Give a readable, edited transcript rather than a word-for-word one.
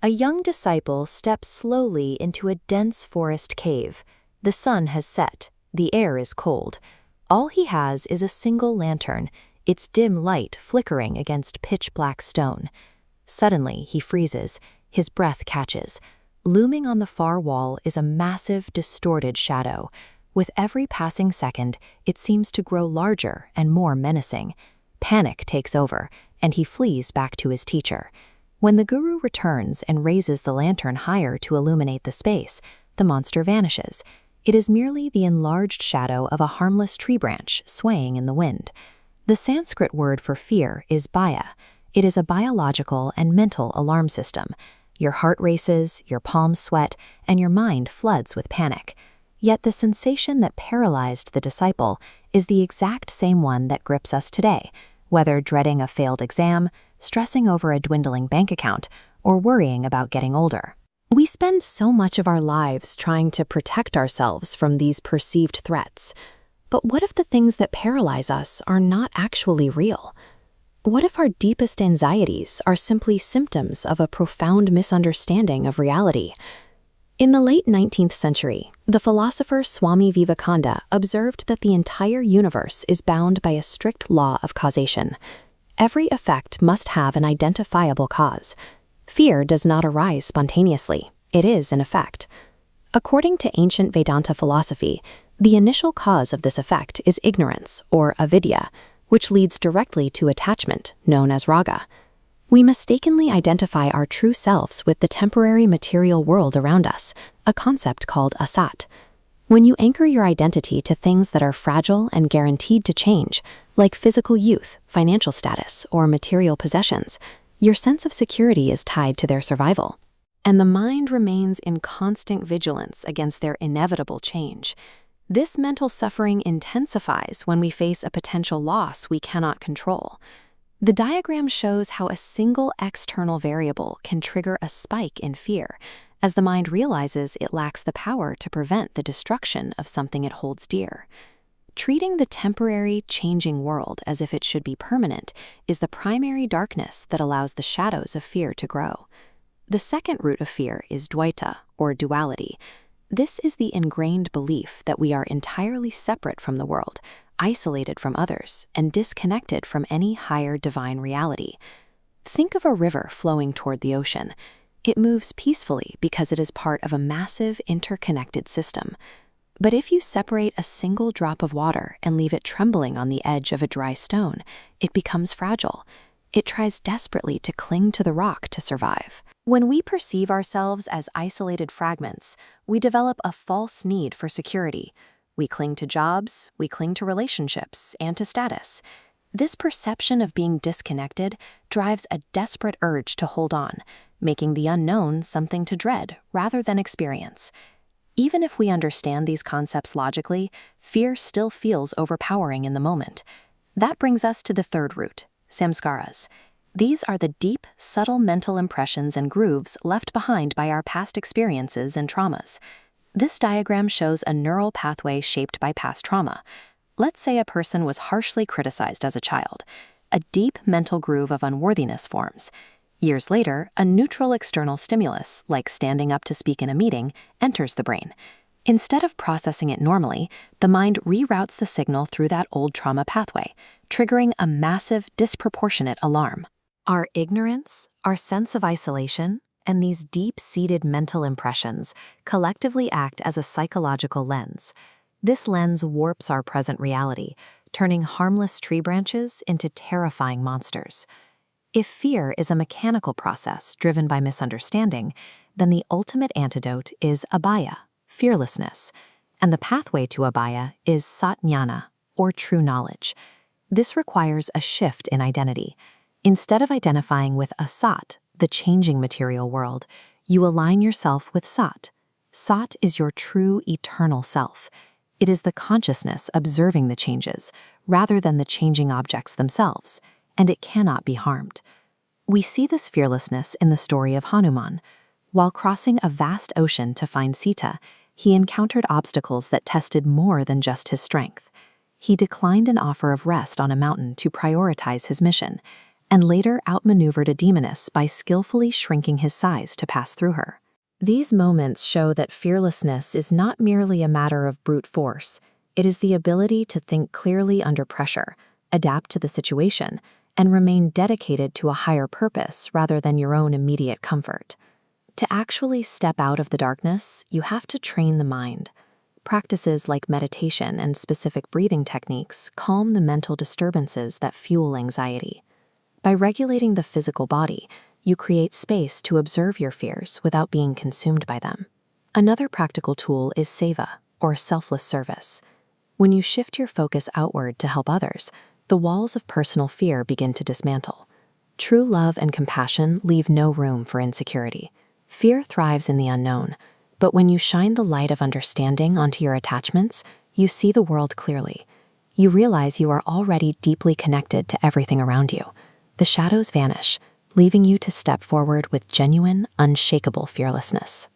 A young disciple steps slowly into a dense forest cave. The sun has set, the air is cold. All he has is a single lantern, its dim light flickering against pitch-black stone. Suddenly, he freezes, his breath catches. Looming on the far wall is a massive, distorted shadow. With every passing second, it seems to grow larger and more menacing. Panic takes over, and he flees back to his teacher. When the guru returns and raises the lantern higher to illuminate the space, the monster vanishes. It is merely the enlarged shadow of a harmless tree branch swaying in the wind. The Sanskrit word for fear is bhaya. It is a biological and mental alarm system. Your heart races, your palms sweat, and your mind floods with panic. Yet the sensation that paralyzed the disciple is the exact same one that grips us today, whether dreading a failed exam, stressing over a dwindling bank account, or worrying about getting older. We spend so much of our lives trying to protect ourselves from these perceived threats. But what if the things that paralyze us are not actually real? What if our deepest anxieties are simply symptoms of a profound misunderstanding of reality? In the late 19th century, the philosopher Swami Vivekananda observed that the entire universe is bound by a strict law of causation. Every effect must have an identifiable cause. Fear does not arise spontaneously. It is an effect. According to ancient Vedanta philosophy, the initial cause of this effect is ignorance, or avidya, which leads directly to attachment, known as raga. We mistakenly identify our true selves with the temporary material world around us, a concept called asat. When you anchor your identity to things that are fragile and guaranteed to change, like physical youth, financial status, or material possessions, your sense of security is tied to their survival. And the mind remains in constant vigilance against their inevitable change. This mental suffering intensifies when we face a potential loss we cannot control. The diagram shows how a single external variable can trigger a spike in fear, as the mind realizes it lacks the power to prevent the destruction of something it holds dear. Treating the temporary, changing world as if it should be permanent is the primary darkness that allows the shadows of fear to grow. The second root of fear is dvaita, or duality. This is the ingrained belief that we are entirely separate from the world, isolated from others, and disconnected from any higher divine reality. Think of a river flowing toward the ocean. It moves peacefully because it is part of a massive, interconnected system. But if you separate a single drop of water and leave it trembling on the edge of a dry stone, it becomes fragile. It tries desperately to cling to the rock to survive. When we perceive ourselves as isolated fragments, we develop a false need for security. We cling to jobs, we cling to relationships, and to status. This perception of being disconnected drives a desperate urge to hold on, making the unknown something to dread rather than experience. Even if we understand these concepts logically, fear still feels overpowering in the moment. That brings us to the third root, samskaras. These are the deep, subtle mental impressions and grooves left behind by our past experiences and traumas. This diagram shows a neural pathway shaped by past trauma. Let's say a person was harshly criticized as a child. A deep mental groove of unworthiness forms. Years later, a neutral external stimulus, like standing up to speak in a meeting, enters the brain. Instead of processing it normally, the mind reroutes the signal through that old trauma pathway, triggering a massive, disproportionate alarm. Our ignorance, our sense of isolation, and these deep-seated mental impressions collectively act as a psychological lens. This lens warps our present reality, turning harmless tree branches into terrifying monsters. If fear is a mechanical process driven by misunderstanding, then the ultimate antidote is abhaya, fearlessness, and the pathway to abhaya is satjnana, or true knowledge. This requires a shift in identity. Instead of identifying with asat, the changing material world, you align yourself with sat. Sat is your true eternal self. It is the consciousness observing the changes, rather than the changing objects themselves, and it cannot be harmed. We see this fearlessness in the story of Hanuman. While crossing a vast ocean to find Sita, he encountered obstacles that tested more than just his strength. He declined an offer of rest on a mountain to prioritize his mission, and later outmaneuvered a demoness by skillfully shrinking his size to pass through her. These moments show that fearlessness is not merely a matter of brute force. It is the ability to think clearly under pressure, adapt to the situation, and remain dedicated to a higher purpose rather than your own immediate comfort. To actually step out of the darkness, you have to train the mind. Practices like meditation and specific breathing techniques calm the mental disturbances that fuel anxiety. By regulating the physical body, you create space to observe your fears without being consumed by them. Another practical tool is seva, or selfless service. When you shift your focus outward to help others, the walls of personal fear begin to dismantle. True love and compassion leave no room for insecurity. Fear thrives in the unknown, but when you shine the light of understanding onto your attachments, you see the world clearly. You realize you are already deeply connected to everything around you. The shadows vanish, leaving you to step forward with genuine, unshakable fearlessness.